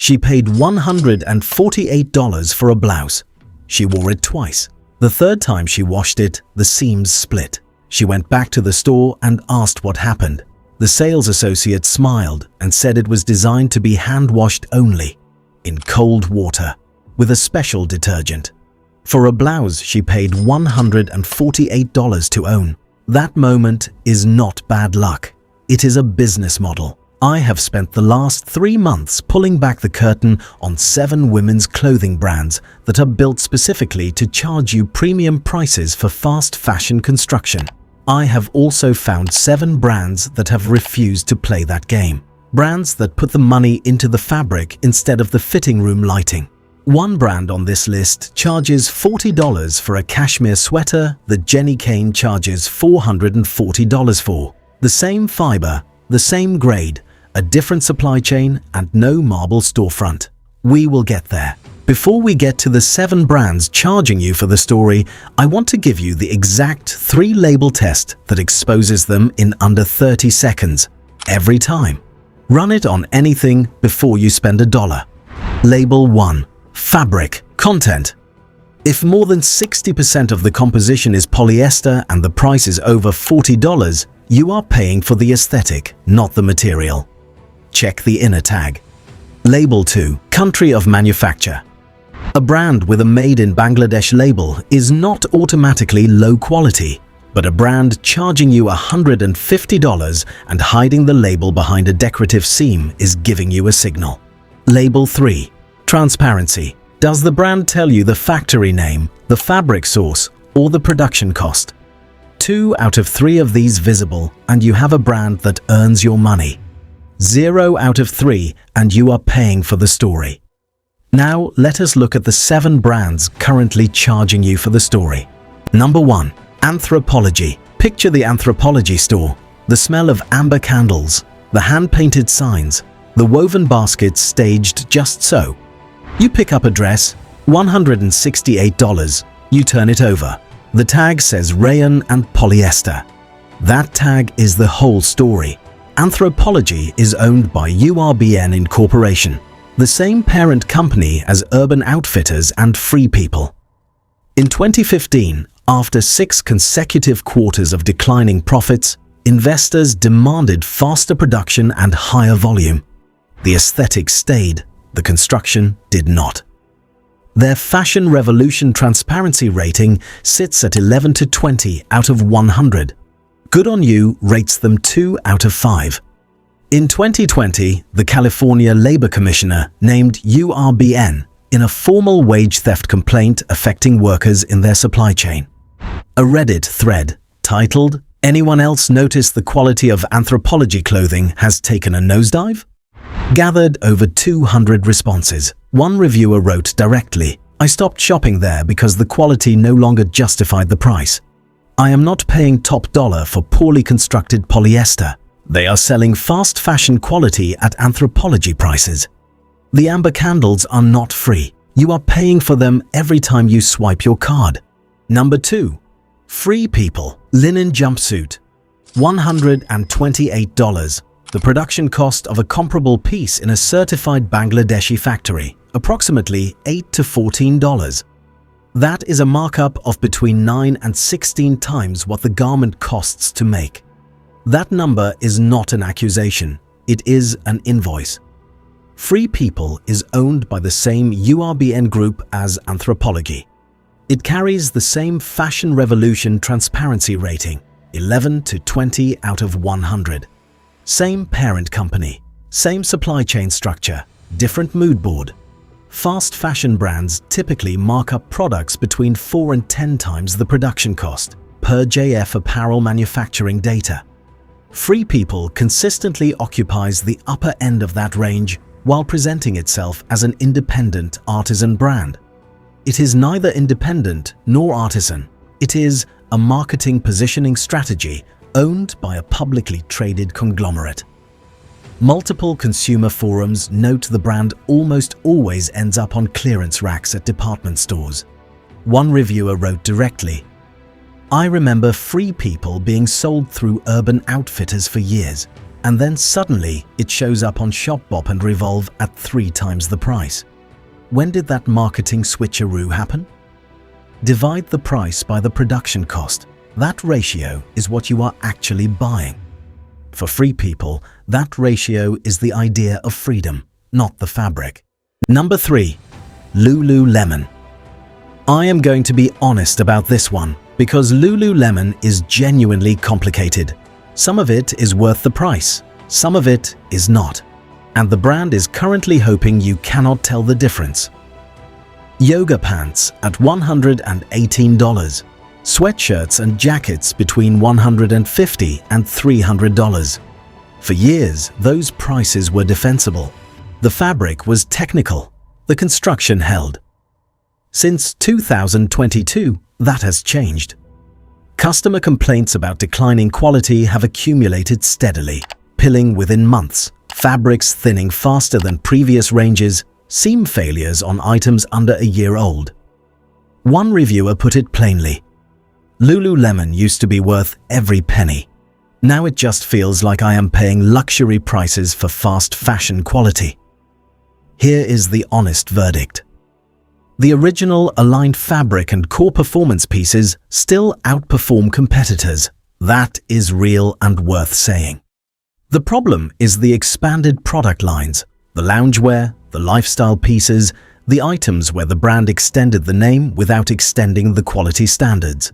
She paid $148 for a blouse. She wore it twice. The third time she washed it, the seams split. She went back to the store and asked what happened. The sales associate smiled and said it was designed to be hand-washed only, in cold water, with a special detergent. For a blouse, she paid $148 to own. That moment is not bad luck. It is a business model. I have spent the last 3 months pulling back the curtain on 7 women's clothing brands that are built specifically to charge you premium prices for fast fashion construction. I have also found 7 brands that have refused to play that game. Brands that put the money into the fabric instead of the fitting room lighting. One brand on this list charges $40 for a cashmere sweater that Jenny Kane charges $440 for. The same fiber, the same grade, a different supply chain, and no marble storefront. We will get there. Before we get to the 7 brands charging you for the story, I want to give you the exact 3-label test that exposes them in under 30 seconds, every time. Run it on anything before you spend $1. Label 1. Fabric. Content. If more than 60% of the composition is polyester and the price is over $40, you are paying for the aesthetic, not the material. Check the inner tag. Label 2. Country of manufacture. A brand with a Made in Bangladesh label is not automatically low quality, but a brand charging you $150 and hiding the label behind a decorative seam is giving you a signal. Label 3. Transparency. Does the brand tell you the factory name, the fabric source, or the production cost? 2 out of 3 of these visible and you have a brand that earns your money. 0 out of 3 and you are paying for the story. Now let us look at the 7 brands currently charging you for the story. Number 1. Anthropologie. Picture the Anthropologie store. The smell of amber candles, the hand-painted signs, the woven baskets staged just so. You pick up a dress, $168. You turn it over. The tag says rayon and polyester. That tag is the whole story. Anthropologie is owned by URBN Incorporation, the same parent company as Urban Outfitters and Free People. In 2015, after 6 consecutive quarters of declining profits, investors demanded faster production and higher volume. The aesthetic stayed. The construction did not. Their Fashion Revolution transparency rating sits at 11 to 20 out of 100. Good On You rates them 2 out of 5. In 2020, the California Labor Commissioner named URBN in a formal wage theft complaint affecting workers in their supply chain. A Reddit thread titled, "Anyone else notice the quality of Anthropologie clothing has taken a nosedive?" gathered over 200 responses. One reviewer wrote directly, "I stopped shopping there because the quality no longer justified the price. I am not paying top dollar for poorly constructed polyester. They are selling fast fashion quality at Anthropologie prices. The amber candles are not free. You are paying for them every time you swipe your card." Number 2. Free People. Linen jumpsuit. $128. The production cost of a comparable piece in a certified Bangladeshi factory, approximately $8 to $14. That is a markup of between 9 and 16 times what the garment costs to make. That number is not an accusation, it is an invoice. Free People is owned by the same URBN group as Anthropologie. It carries the same Fashion Revolution transparency rating, 11 to 20 out of 100. Same parent company, same supply chain structure, different mood board. Fast fashion brands typically mark up products between 4 and 10 times the production cost, per JF Apparel manufacturing data. Free People consistently occupies the upper end of that range while presenting itself as an independent artisan brand. It is neither independent nor artisan. It is a marketing positioning strategy owned by a publicly traded conglomerate. Multiple consumer forums note the brand almost always ends up on clearance racks at department stores. One reviewer wrote directly, "I remember Free People being sold through Urban Outfitters for years, and then suddenly it shows up on Shopbop and Revolve at 3 times the price. When did that marketing switcheroo happen? Divide the price by the production cost. That ratio is what you are actually buying. For free people, that ratio is the idea of freedom, not the fabric. Number 3. Lululemon. I am going to be honest about this one because Lululemon is genuinely complicated. Some of it is worth the price, some of it is not. And the brand is currently hoping you cannot tell the difference. Yoga pants at $118. Sweatshirts and jackets between $150 and $300. For years, those prices were defensible. The fabric was technical. The construction held. Since 2022, that has changed. Customer complaints about declining quality have accumulated steadily, pilling within months, fabrics thinning faster than previous ranges, seam failures on items under a year old. One reviewer put it plainly, Lululemon used to be worth every penny. Now it just feels like I am paying luxury prices for fast fashion quality. Here is the honest verdict. The original aligned fabric and core performance pieces still outperform competitors. That is real and worth saying. The problem is the expanded product lines, the loungewear, the lifestyle pieces, the items where the brand extended the name without extending the quality standards.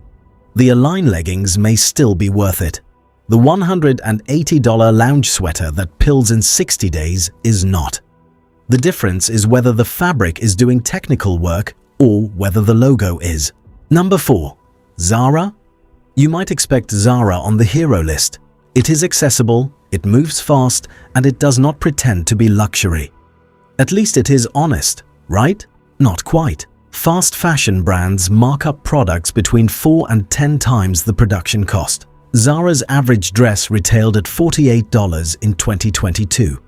The Align leggings may still be worth it. The $180 lounge sweater that pills in 60 days is not. The difference is whether the fabric is doing technical work or whether the logo is. Number 4. Zara. You might expect Zara on the hero list. It is accessible, it moves fast, and it does not pretend to be luxury. At least it is honest, right? Not quite. Fast fashion brands mark up products between 4 and 10 times the production cost. Zara's average dress retailed at $48 in 2022.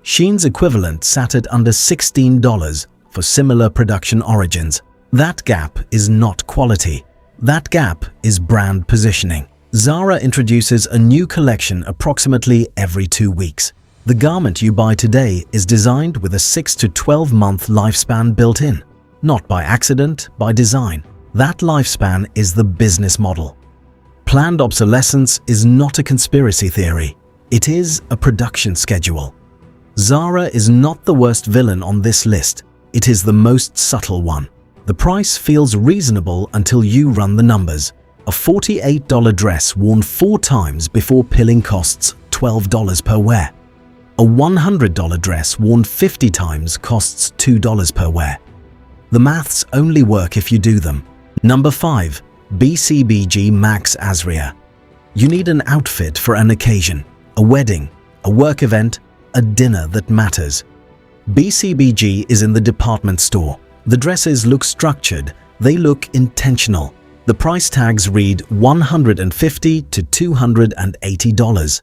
Shein's equivalent sat at under $16 for similar production origins. That gap is not quality. That gap is brand positioning. Zara introduces a new collection approximately every 2 weeks. The garment you buy today is designed with a 6 to 12 month lifespan built in. Not by accident, by design. That lifespan is the business model. Planned obsolescence is not a conspiracy theory. It is a production schedule. Zara is not the worst villain on this list. It is the most subtle one. The price feels reasonable until you run the numbers. A $48 dress worn 4 times before pilling costs $12 per wear. A $100 dress worn 50 times costs $2 per wear. The maths only work if you do them. Number 5. BCBG Max Azria. You need an outfit for an occasion, a wedding, a work event, a dinner that matters. BCBG is in the department store. The dresses look structured, they look intentional. The price tags read $150 to $280.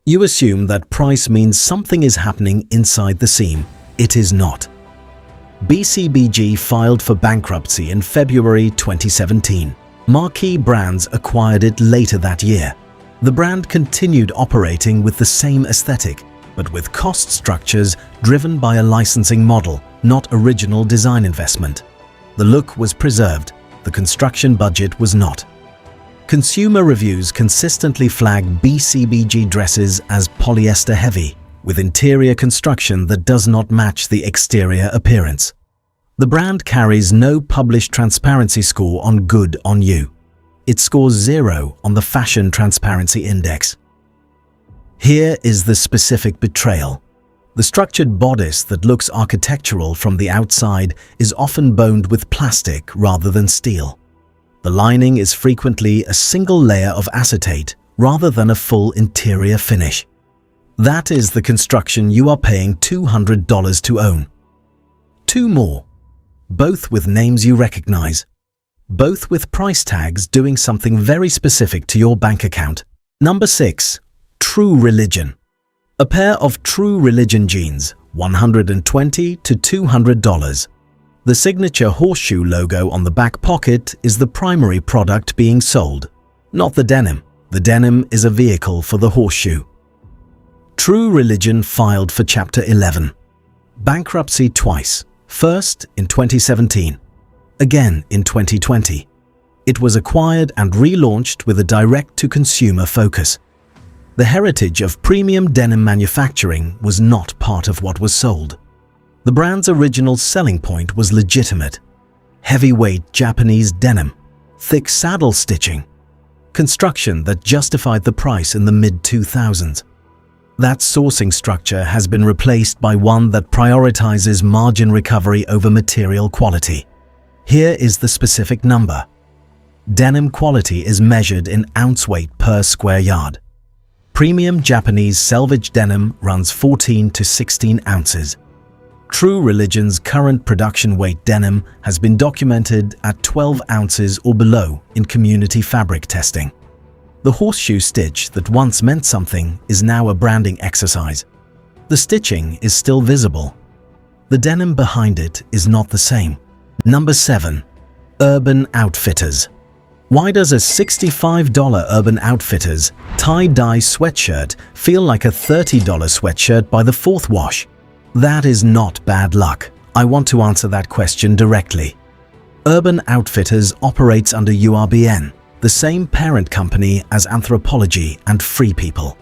You assume that price means something is happening inside the seam. It is not. BCBG filed for bankruptcy in February 2017. Marquee brands acquired it later that year. The brand continued operating with the same aesthetic, but with cost structures driven by a licensing model, not original design investment. The look was preserved, the construction budget was not. Consumer reviews consistently flag BCBG dresses as polyester heavy, with interior construction that does not match the exterior appearance. The brand carries no published transparency score on Good on You. It scores 0 on the Fashion Transparency Index. Here is the specific betrayal. The structured bodice that looks architectural from the outside is often boned with plastic rather than steel. The lining is frequently a single layer of acetate rather than a full interior finish. That is the construction you are paying $200 to own. 2 more, both with names you recognize, both with price tags doing something very specific to your bank account. Number 6. True Religion. A pair of True Religion jeans, $120 to $200. The signature horseshoe logo on the back pocket is the primary product being sold, not the denim. The denim is a vehicle for the horseshoe. True Religion filed for Chapter 11. Bankruptcy twice, first in 2017, again in 2020. It was acquired and relaunched with a direct-to-consumer focus. The heritage of premium denim manufacturing was not part of what was sold. The brand's original selling point was legitimate: heavyweight Japanese denim, thick saddle stitching, construction that justified the price in the mid-2000s. That sourcing structure has been replaced by one that prioritizes margin recovery over material quality. Here is the specific number. Denim quality is measured in ounce weight per square yard. Premium Japanese selvage denim runs 14 to 16 ounces. True Religion's current production weight denim has been documented at 12 ounces or below in community fabric testing. The horseshoe stitch that once meant something is now a branding exercise. The stitching is still visible. The denim behind it is not the same. Number 7. Urban Outfitters. Why does a $65 Urban Outfitters tie-dye sweatshirt feel like a $30 sweatshirt by the fourth wash? That is not bad luck. I want to answer that question directly. Urban Outfitters operates under URBN, the same parent company as Anthropologie and Free People.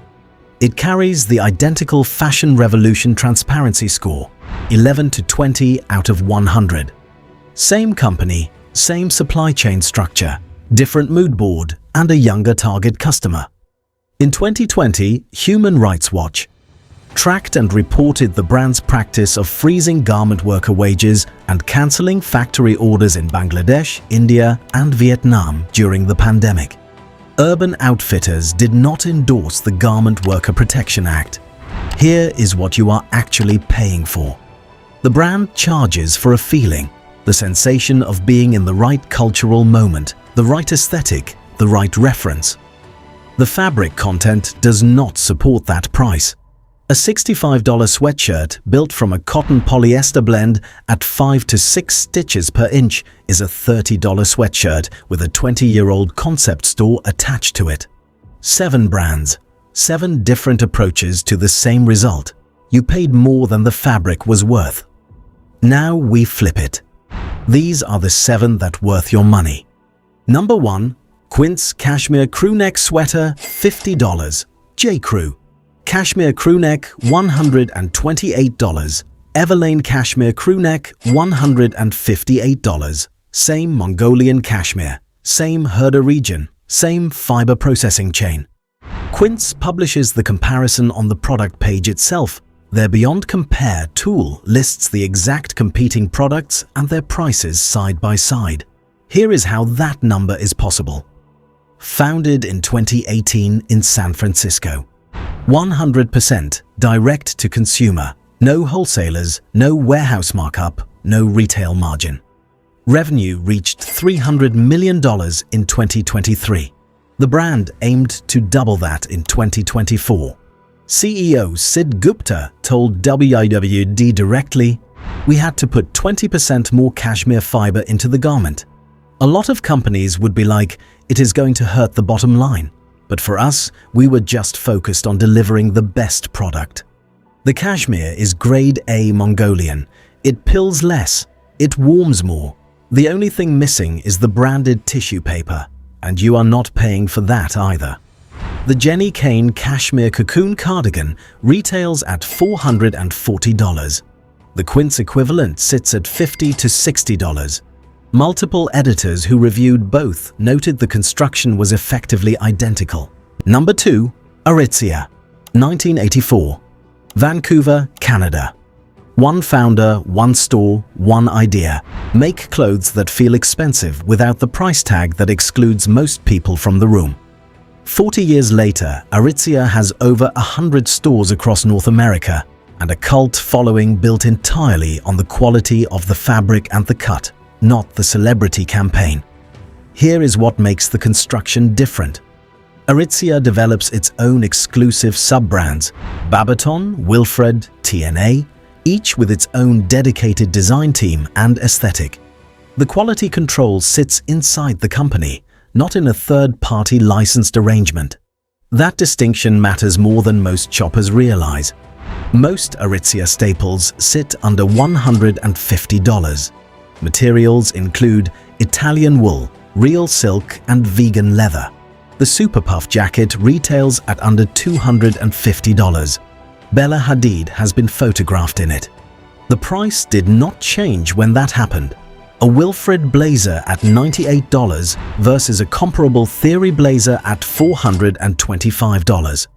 It carries the identical Fashion Revolution transparency score, 11 to 20 out of 100. Same company, same supply chain structure, different mood board, and a younger target customer. In 2020, Human Rights Watch tracked and reported the brand's practice of freezing garment worker wages and cancelling factory orders in Bangladesh, India, and Vietnam during the pandemic. Urban Outfitters did not endorse the Garment Worker Protection Act. Here is what you are actually paying for. The brand charges for a feeling, the sensation of being in the right cultural moment, the right aesthetic, the right reference. The fabric content does not support that price. A $65 sweatshirt built from a cotton polyester blend at 5 to 6 stitches per inch is a $30 sweatshirt with a 20-year-old concept store attached to it. 7 brands, 7 different approaches to the same result. You paid more than the fabric was worth. Now we flip it. These are the 7 that worth your money. Number 1. Quince Cashmere Crewneck Sweater, $50. J. Crew. Cashmere Crewneck, $128. Everlane Cashmere Crewneck, $158. Same Mongolian Cashmere, same herder region, same fiber processing chain. Quince publishes the comparison on the product page itself. Their Beyond Compare tool lists the exact competing products and their prices side by side. Here is how that number is possible. Founded in 2018 in San Francisco. 100% direct to consumer, no wholesalers, no warehouse markup, no retail margin. Revenue reached $300 million in 2023. The brand aimed to double that in 2024. CEO Sid Gupta told WWD directly, "We had to put 20% more cashmere fiber into the garment. A lot of companies would be like, it is going to hurt the bottom line. But for us, we were just focused on delivering the best product." The cashmere is grade A Mongolian. It pills less. It warms more. The only thing missing is the branded tissue paper, and you are not paying for that either. The Jenny Kane Cashmere Cocoon Cardigan retails at $440. The Quince equivalent sits at $50 to $60. Multiple editors who reviewed both noted the construction was effectively identical. Number 2. Aritzia, 1984. Vancouver, Canada. One founder, one store, one idea. Make clothes that feel expensive without the price tag that excludes most people from the room. 40 years later, Aritzia has over 100 stores across North America and a cult following built entirely on the quality of the fabric and the cut, not the celebrity campaign. Here is what makes the construction different. Aritzia develops its own exclusive sub-brands, Babaton, Wilfred, TNA, each with its own dedicated design team and aesthetic. The quality control sits inside the company, not in a third-party licensed arrangement. That distinction matters more than most shoppers realize. Most Aritzia staples sit under $150. Materials include Italian wool, real silk, and vegan leather. The Super Puff jacket retails at under $250. Bella Hadid has been photographed in it. The price did not change when that happened. A Wilfred blazer at $98 versus a comparable Theory blazer at $425.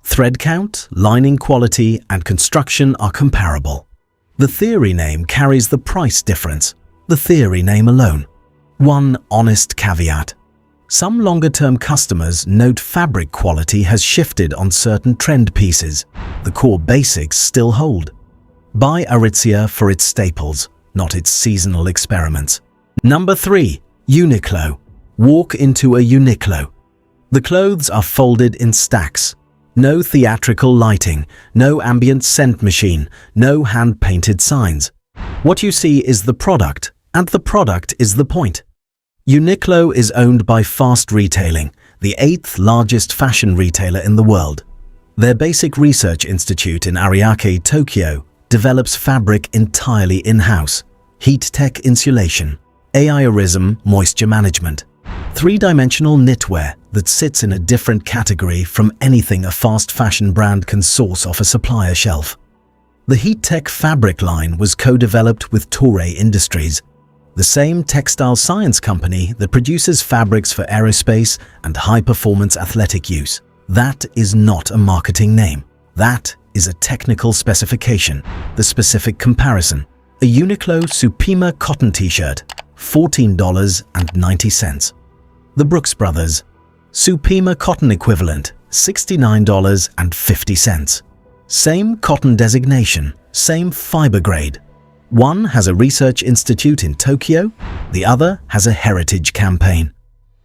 Thread count, lining quality, and construction are comparable. The Theory name carries the price difference, the Theory name alone. One honest caveat. Some longer-term customers note fabric quality has shifted on certain trend pieces. The core basics still hold. Buy Aritzia for its staples, not its seasonal experiments. Number 3. Uniqlo. Walk into a Uniqlo. The clothes are folded in stacks. No theatrical lighting, no ambient scent machine, no hand-painted signs. What you see is the product, and the product is the point. Uniqlo is owned by Fast Retailing, the 8th largest fashion retailer in the world. Their basic research institute in Ariake, Tokyo, develops fabric entirely in-house, heat tech insulation, aerism moisture management, three-dimensional knitwear that sits in a different category from anything a fast fashion brand can source off a supplier shelf. The heat tech fabric line was co-developed with Toray Industries, the same textile science company that produces fabrics for aerospace and high-performance athletic use. That is not a marketing name. That is a technical specification. The specific comparison. A Uniqlo Supima cotton t-shirt, $14.90. The Brooks Brothers Supima cotton equivalent, $69.50. Same cotton designation, same fiber grade. One has a research institute in Tokyo, the other has a heritage campaign.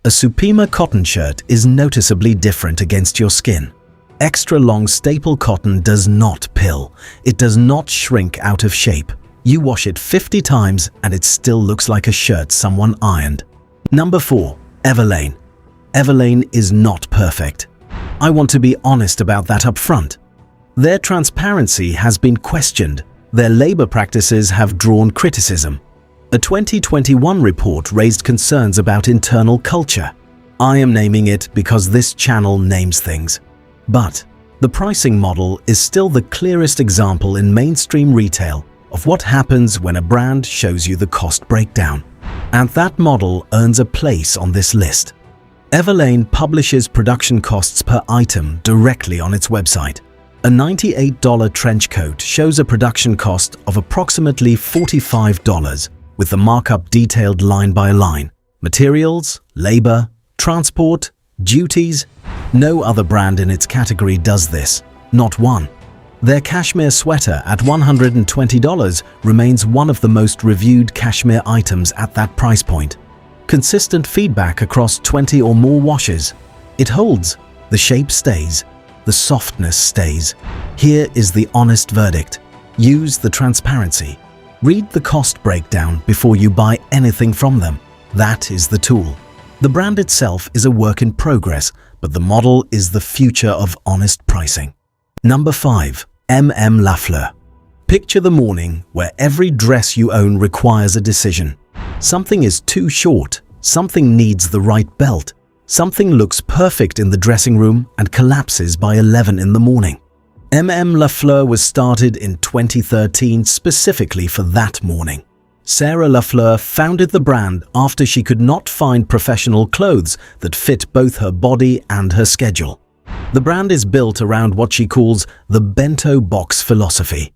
A Supima cotton shirt is noticeably different against your skin. Extra long staple cotton does not pill. It does not shrink out of shape. You wash it 50 times and it still looks like a shirt someone ironed. Number 4. Everlane. Everlane is not perfect. I want to be honest about that up front. Their transparency has been questioned. Their labor practices have drawn criticism. A 2021 report raised concerns about internal culture. I am naming it because this channel names things. But the pricing model is still the clearest example in mainstream retail of what happens when a brand shows you the cost breakdown. And that model earns a place on this list. Everlane publishes production costs per item directly on its website. A $98 trench coat shows a production cost of approximately $45, with the markup detailed line by line. Materials, labor, transport, duties. No other brand in its category does this, not one. Their cashmere sweater at $120 remains one of the most reviewed cashmere items at that price point. Consistent feedback across 20 or more washes. It holds, the shape stays, the softness stays. Here is the honest verdict. Use the transparency. Read the cost breakdown before you buy anything from them. That is the tool. The brand itself is a work in progress, but the model is the future of honest pricing. Number 5. Lafleur. Picture the morning where every dress you own requires a decision. Something is too short, something needs the right belt, something looks perfect in the dressing room and collapses by 11 in the morning. Lafleur was started in 2013 specifically for that morning. Sarah Lafleur founded the brand after she could not find professional clothes that fit both her body and her schedule. The brand is built around what she calls the bento box philosophy.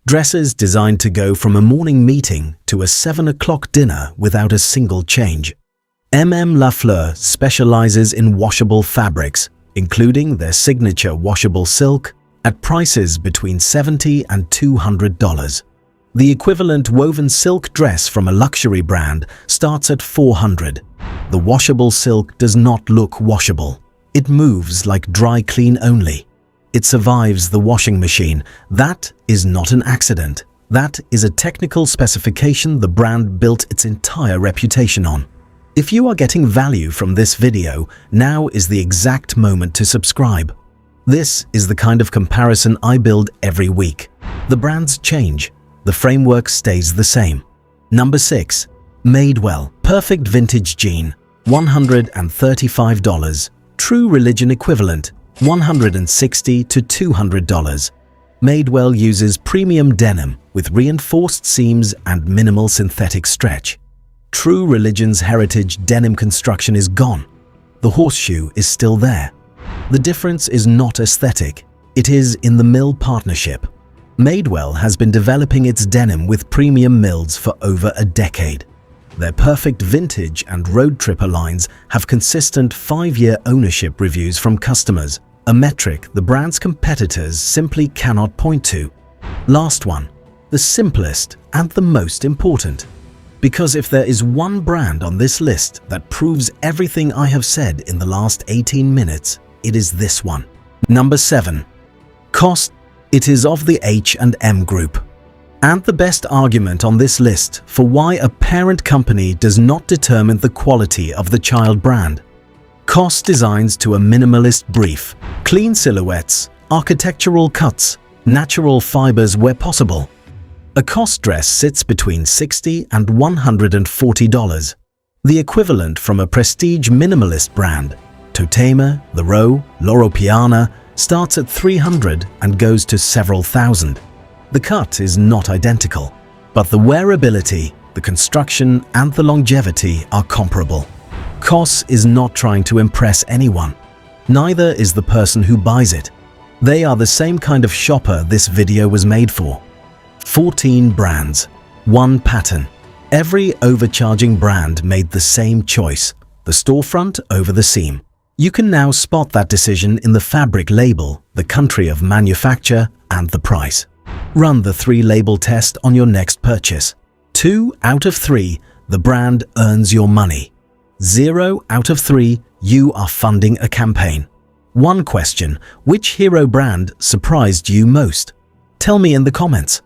Dresses designed to go from a morning meeting to a 7 o'clock dinner without a single change. Lafleur specializes in washable fabrics, including their signature washable silk, at prices between $70 and $200. The equivalent woven silk dress from a luxury brand starts at $400. The washable silk does not look washable. It moves like dry clean only. It survives the washing machine. That is not an accident. That is a technical specification the brand built its entire reputation on. If you are getting value from this video, now is the exact moment to subscribe. This is the kind of comparison I build every week. The brands change, the framework stays the same. Number 6. Madewell Perfect Vintage Jean, $135. True Religion Equivalent, $160 to $200. Madewell uses premium denim with reinforced seams and minimal synthetic stretch. True Religion's heritage denim construction is gone. The horseshoe is still there. The difference is not aesthetic, it is in the mill partnership. Madewell has been developing its denim with premium mills for over a decade. Their perfect vintage and road tripper lines have consistent 5-year ownership reviews from customers, a metric the brand's competitors simply cannot point to. Last one, the simplest and the most important. Because if there is one brand on this list that proves everything I have said in the last 18 minutes, it is this one. Number 7. Cost. It is of the H&M Group. And the best argument on this list for why a parent company does not determine the quality of the child brand. COS designs to a minimalist brief, clean silhouettes, architectural cuts, natural fibers where possible. A COS dress sits between $60 and $140. The equivalent from a prestige minimalist brand, Totema, The Row, Loro Piana, starts at $300 and goes to several thousand. The cut is not identical, but the wearability, the construction, and the longevity are comparable. COS is not trying to impress anyone. Neither is the person who buys it. They are the same kind of shopper this video was made for. 14 brands, 1 pattern. Every overcharging brand made the same choice, the storefront over the seam. You can now spot that decision in the fabric label, the country of manufacture, and the price. Run the 3-label test on your next purchase. 2 out of 3, the brand earns your money. 0 out of 3, you are funding a campaign. One question, which hero brand surprised you most? Tell me in the comments.